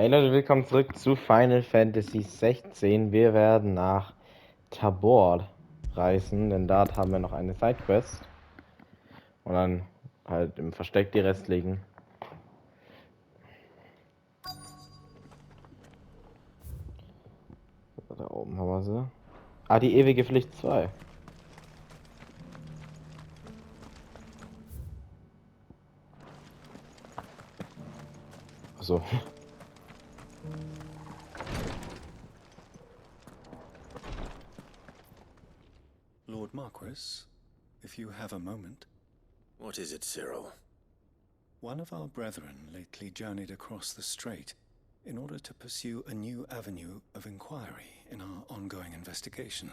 Hey Leute, willkommen zurück zu Final Fantasy 16. Wir werden nach Tabor reisen, denn dort haben wir noch eine Sidequest. Und dann halt im Versteck die restlichen. Da oben haben wir sie. Ah, die ewige Pflicht 2. Achso. Lord Marquis, if you have a moment. What is it, Cyril? One of our brethren lately journeyed across the strait in order to pursue a new avenue of inquiry in our ongoing investigation.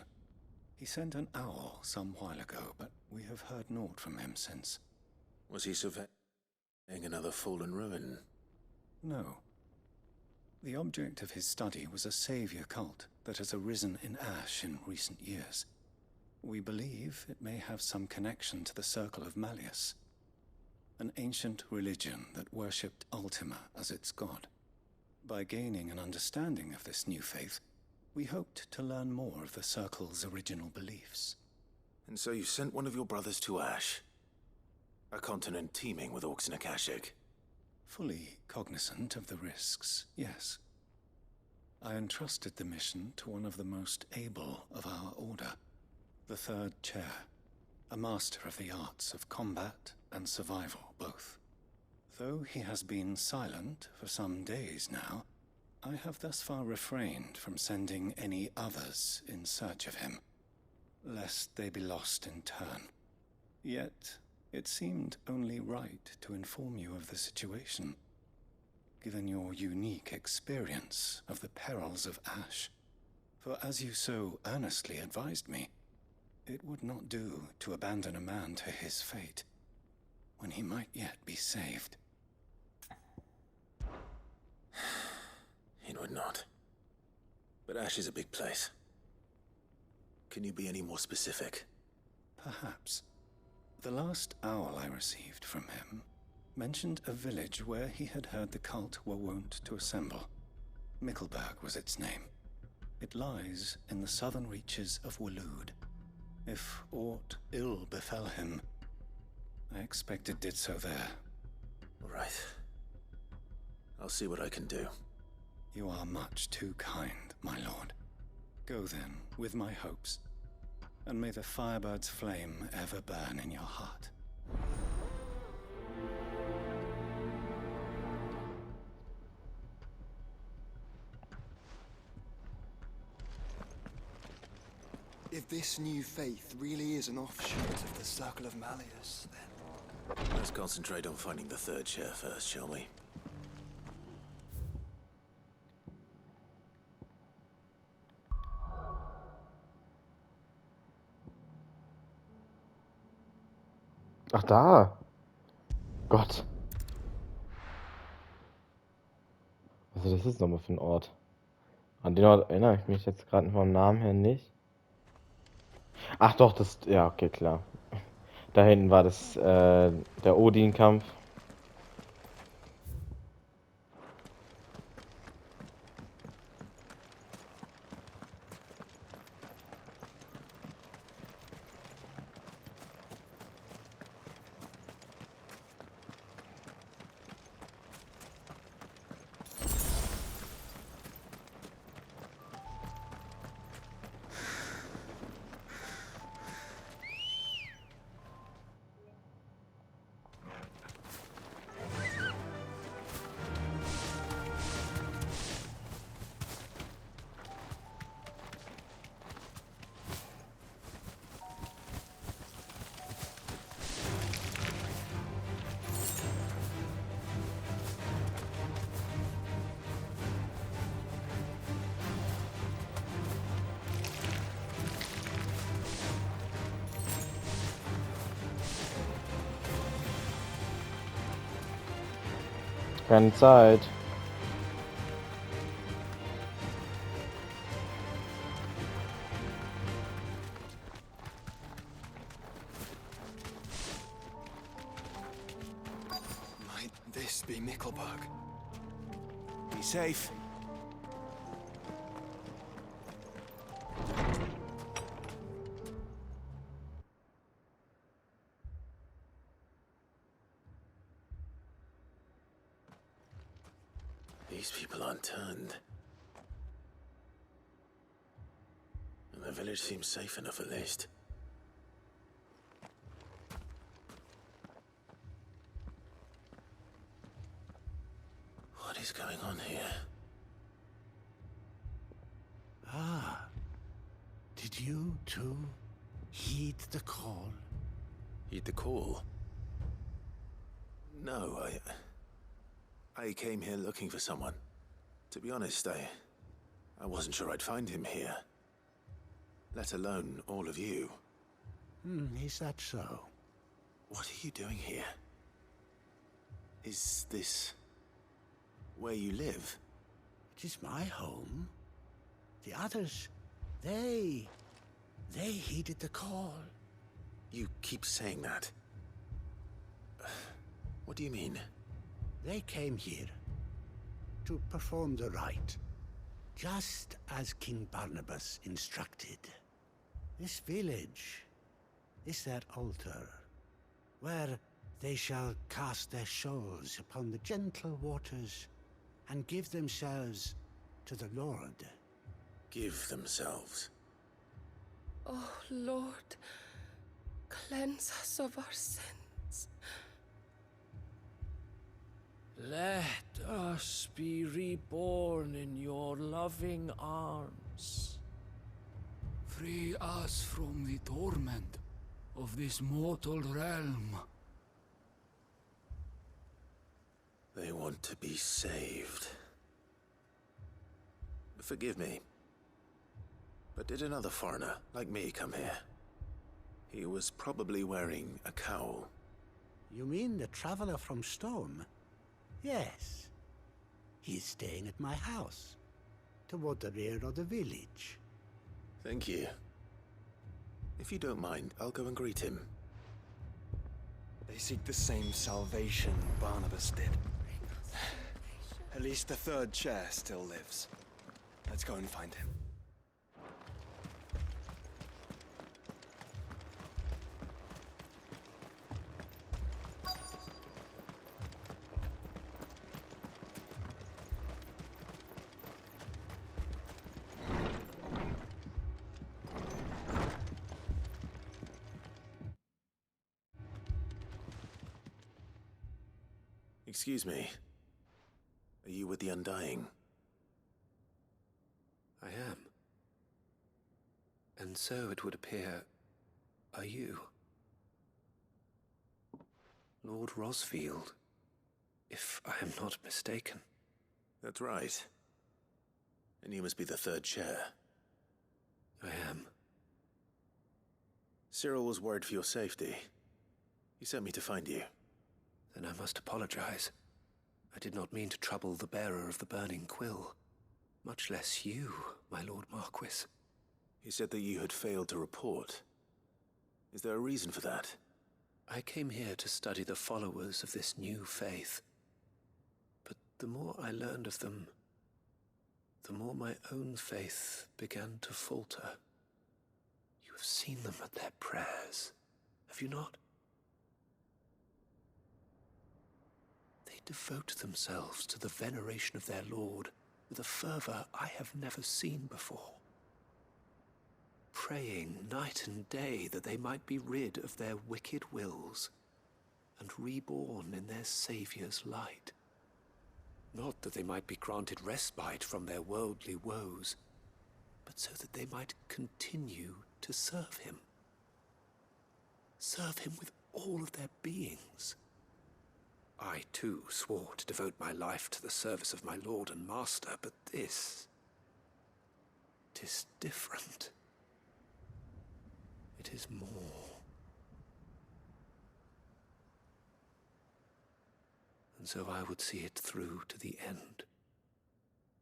He sent an owl some while ago, but we have heard naught from him since. Was he surveying another fallen ruin? No. The object of his study was a savior cult that has arisen in Ash in recent years. We believe it may have some connection to the Circle of Malleus, an ancient religion that worshipped Ultima as its god. By gaining an understanding of this new faith, we hoped to learn more of the Circle's original beliefs. And so you sent one of your brothers to Ash? A continent teeming with orcs and Akashic? Fully cognizant of the risks, yes. I entrusted the mission to one of the most able of our order, the Third Chair, a master of the arts of combat and survival both. Though he has been silent for some days now, I have thus far refrained from sending any others in search of him, lest they be lost in turn. Yet, it seemed only right to inform you of the situation, given your unique experience of the perils of Ash. For as you so earnestly advised me, it would not do to abandon a man to his fate, when he might yet be saved. It would not. But Ash is a big place. Can you be any more specific? Perhaps. The last owl I received from him mentioned a village where he had heard the cult were wont to assemble. Mickleburg was its name. It lies in the southern reaches of Waloed. If aught ill befell him, I expect it did so there. Right. I'll see what I can do. You are much too kind, my lord. Go then, with my hopes, and may the firebird's flame ever burn in your heart. If this new faith really is an offshoot of the Circle of Malleus, then... Let's concentrate on finding the Third Chair first, shall we? Ach da. Gott. Also das ist nochmal für ein Ort. An den Ort erinnere ich mich jetzt gerade vom Namen her nicht. Ach doch, das... Ja, okay, klar. Da hinten war das der Odin-Kampf. Keine Zeit. might this be Mickleburg? Be safe. These people aren't turned. And the village seems safe enough at least. What is going on here? Ah, did you too heed the call? Heed the call? No, I came here looking for someone. To be honest, I wasn't sure I'd find him here. Let alone all of you. Is that so? What are you doing here? Is this where you live? It is my home. The others, they heeded the call. You keep saying that. What do you mean? They came here to perform the rite, just as King Barnabas instructed. This village is their altar, where they shall cast their souls upon the gentle waters and give themselves to the Lord. Give themselves. Oh, Lord, cleanse us of our sins. Let us be reborn in your loving arms. Free us from the torment of this mortal realm. They want to be saved. Forgive me, but did another foreigner like me come here? He was probably wearing a cowl. You mean the traveler from Stone? Yes. He is staying at my house, toward the rear of the village. Thank you. If you don't mind, I'll go and greet him. They seek the same salvation Barnabas did. At least the third chair still lives. Let's go and find him. Excuse me. Are you with the Undying? I am. And so it would appear, are you? Lord Rosfield, if I am not mistaken. That's right. And you must be the third chair. I am. Cyril was worried for your safety. He sent me to find you. Then I must apologize. I did not mean to trouble the bearer of the burning quill. Much less you, my Lord Marquis. He said that you had failed to report. Is there a reason for that? I came here to study the followers of this new faith. But the more I learned of them, the more my own faith began to falter. You have seen them at their prayers, have you not? They devote themselves to the veneration of their Lord with a fervor I have never seen before. Praying night and day that they might be rid of their wicked wills and reborn in their Saviour's light. Not that they might be granted respite from their worldly woes, but so that they might continue to serve him. Serve him with all of their beings. I too swore to devote my life to the service of my Lord and Master, but this... 'tis different. It is more. And so I would see it through to the end.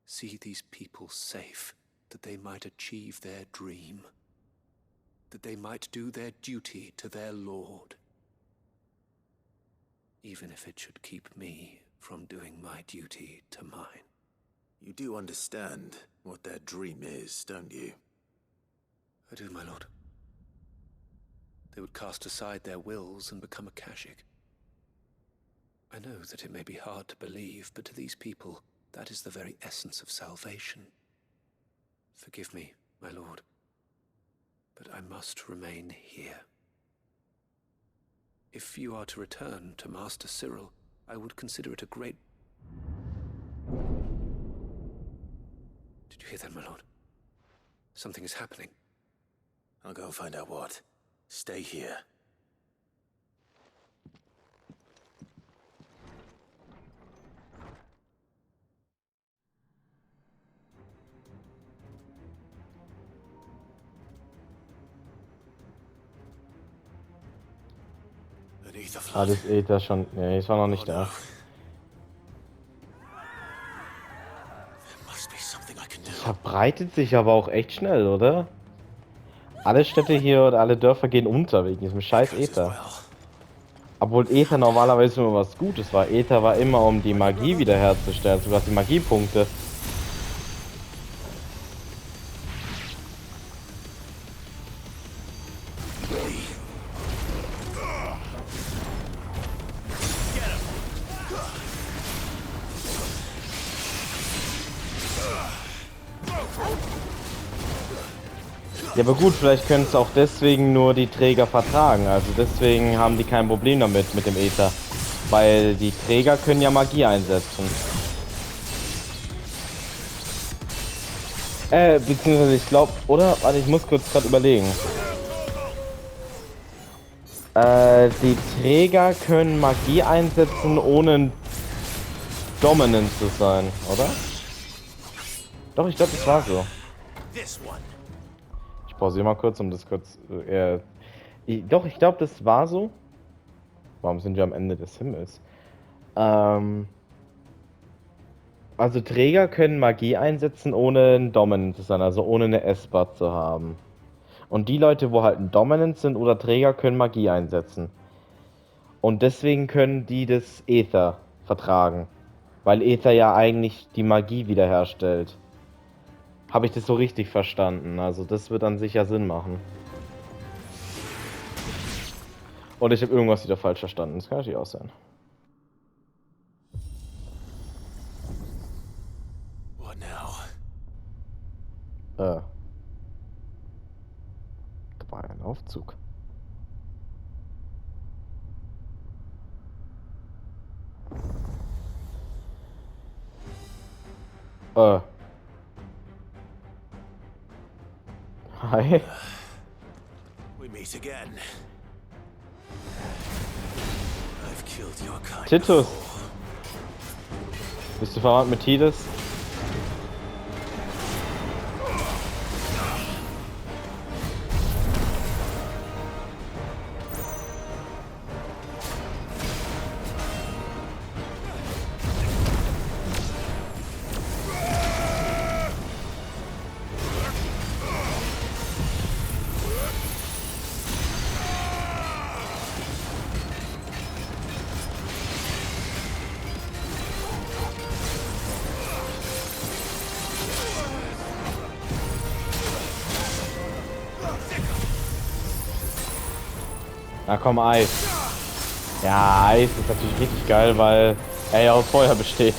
See these people safe, that they might achieve their dream. That they might do their duty to their Lord. Even if it should keep me from doing my duty to mine. You do understand what their dream is, don't you? I do, my lord. They would cast aside their wills and become Akashic. I know that it may be hard to believe, but to these people, that is the very essence of salvation. Forgive me, my lord, but I must remain here. If you are to return to Master Cyril, I would consider it a great... Did you hear that, my lord? Something is happening. I'll go and find out what. Stay here. Beneath the flood. Das Ether schon. Nee, ich war noch nicht da. Verbreitet sich aber auch echt schnell, oder? Alle Städte hier oder alle Dörfer gehen unter wegen diesem scheiß Ether. Obwohl Ether normalerweise immer was Gutes war. Ether war immer, um die Magie wiederherzustellen, sogar die Magiepunkte. Ja, aber gut, vielleicht können es auch deswegen nur die Träger vertragen. Also deswegen haben die kein Problem damit mit dem Äther. Weil die Träger können ja Magie einsetzen. Beziehungsweise ich glaube, oder? Warte, ich muss kurz gerade überlegen. Die Träger können Magie einsetzen, ohne dominant zu sein, oder? Doch, ich glaube, das war so. Ich pausiere mal kurz, um das kurz... doch, ich glaube, das war so. Warum sind wir am Ende des Himmels? Also Träger können Magie einsetzen, ohne ein Dominant zu sein, also ohne eine S-Bar zu haben. Und die Leute, wo halt ein Dominant sind oder Träger, können Magie einsetzen. Und deswegen können die das Äther vertragen. Weil Äther ja eigentlich die Magie wiederherstellt. Habe ich das so richtig verstanden? Also das wird dann sicher Sinn machen. Oder ich habe irgendwas wieder falsch verstanden. Das kann natürlich auch sein. What now? Da war ein Aufzug. Hi. We meet again. I've killed your kind. Titus. Bist du verwandt mit Tidus? Na komm, Eis. Ja, Eis ist natürlich richtig geil, weil er ja aus Feuer besteht.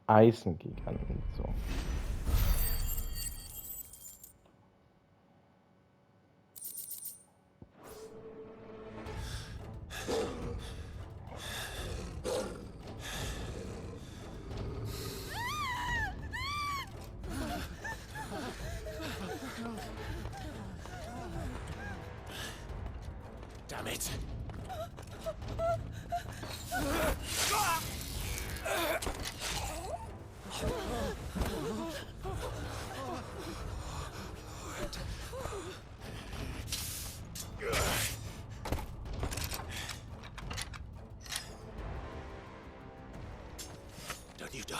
Eisengiganten. So. Damn it! Don't you die.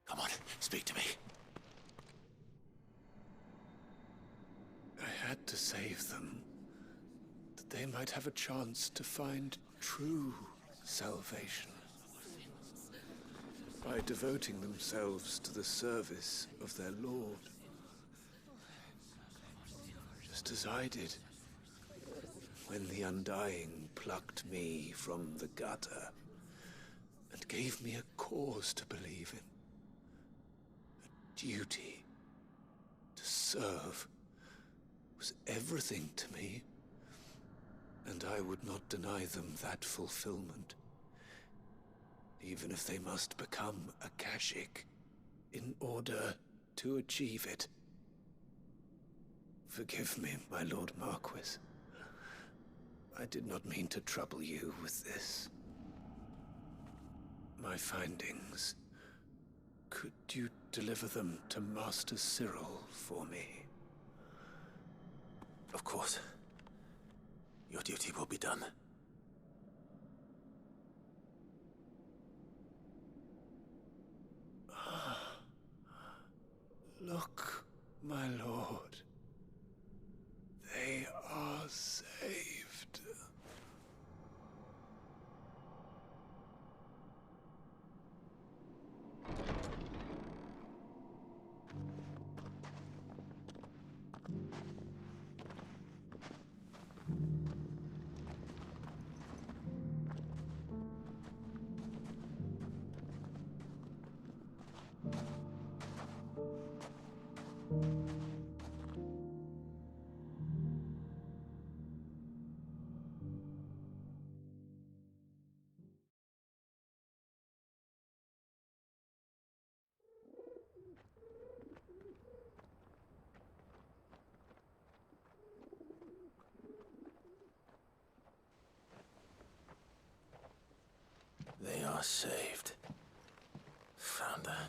Come on, speak to me. I had to save them, that they might have a chance to find true salvation. By devoting themselves to the service of their Lord. Just as I did, when the Undying plucked me from the gutter and gave me a cause to believe in. A duty to serve was everything to me, and I would not deny them that fulfillment, even if they must become a Kashik in order to achieve it. Forgive me, my Lord Marquis. I did not mean to trouble you with this. My findings. Could you deliver them to Master Cyril for me? Of course. Your duty will be done. Look, my lord. They are saved. They are saved. Found her.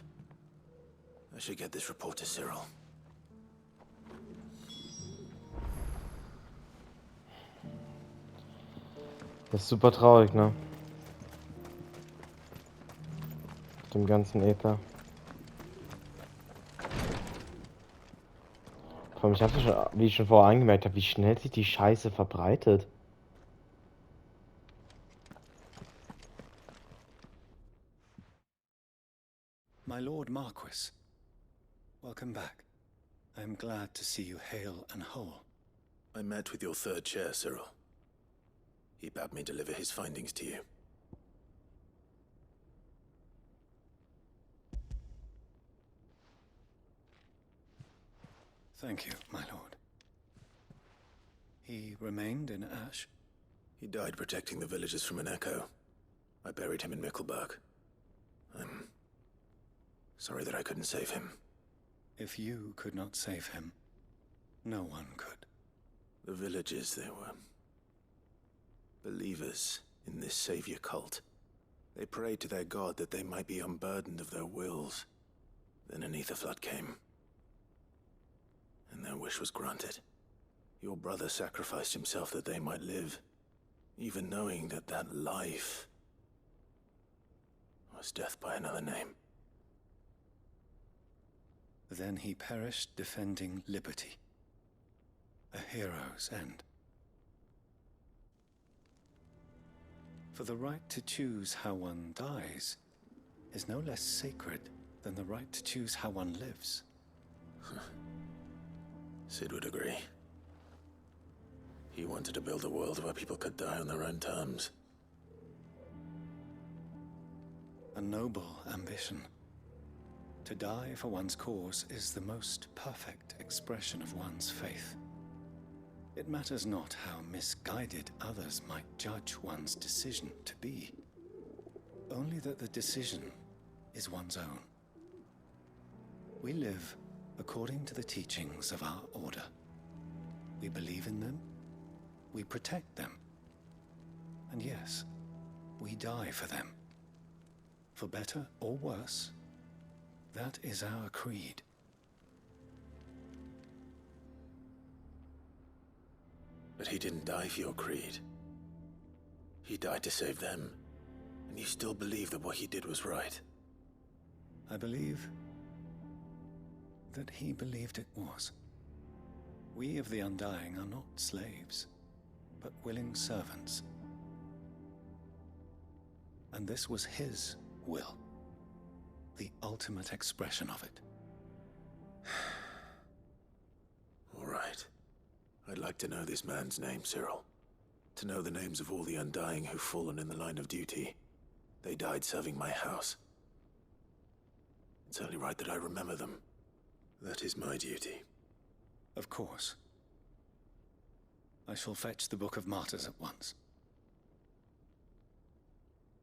I should get this report to Cyril. Das ist super traurig, ne? Mit dem ganzen Äther. Vor allem, ich hatte schon, wie ich schon vorher angemerkt habe, wie schnell sich die Scheiße verbreitet. My Lord Marquis, welcome back. I am glad to see you hale and whole. I met with your third chair, Cyril. He bade me deliver his findings to you. Thank you, my lord. He remained in Ash? He died protecting the villagers from an echo. I buried him in Mickleburg. I'm sorry that I couldn't save him. If you could not save him, no one could. The villagers, they were believers in this savior cult. They prayed to their god that they might be unburdened of their wills. Then an ether flood came, and their wish was granted. Your brother sacrificed himself that they might live, even knowing that that life was death by another name. Then he perished defending liberty. A hero's end. For the right to choose how one dies is no less sacred than the right to choose how one lives. Sid would agree. He wanted to build a world where people could die on their own terms. a noble ambition. To die for one's cause is the most perfect expression of one's faith. It matters not how misguided others might judge one's decision to be, only that the decision is one's own. We live according to the teachings of our order. We believe in them, we protect them, and yes, we die for them. For better or worse, that is our creed. But he didn't die for your creed. He died to save them. And you still believe that what he did was right. I believe that he believed it was. We of the Undying are not slaves, but willing servants. And this was his will, the ultimate expression of it. All right. I'd like to know this man's name, Cyril. To know the names of all the Undying who've fallen in the line of duty. They died serving my house. It's only right that I remember them. That is my duty. Of course. I shall fetch the Book of Martyrs at once.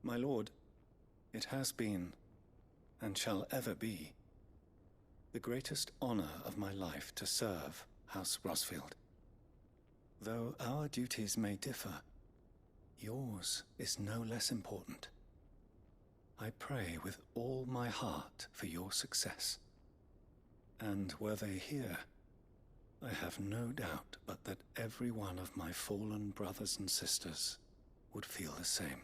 My lord, it has been, and shall ever be, the greatest honor of my life to serve House Rosfield. Though our duties may differ, yours is no less important. I pray with all my heart for your success. And were they here, I have no doubt but that every one of my fallen brothers and sisters would feel the same.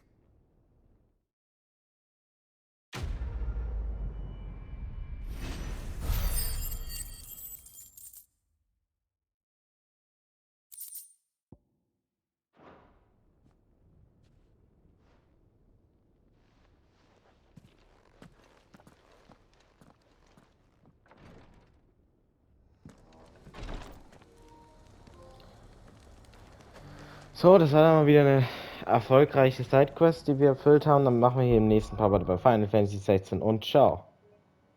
So, das war dann mal wieder eine erfolgreiche Sidequest, die wir erfüllt haben. Dann machen wir hier im nächsten Part bei Final Fantasy XVI und ciao.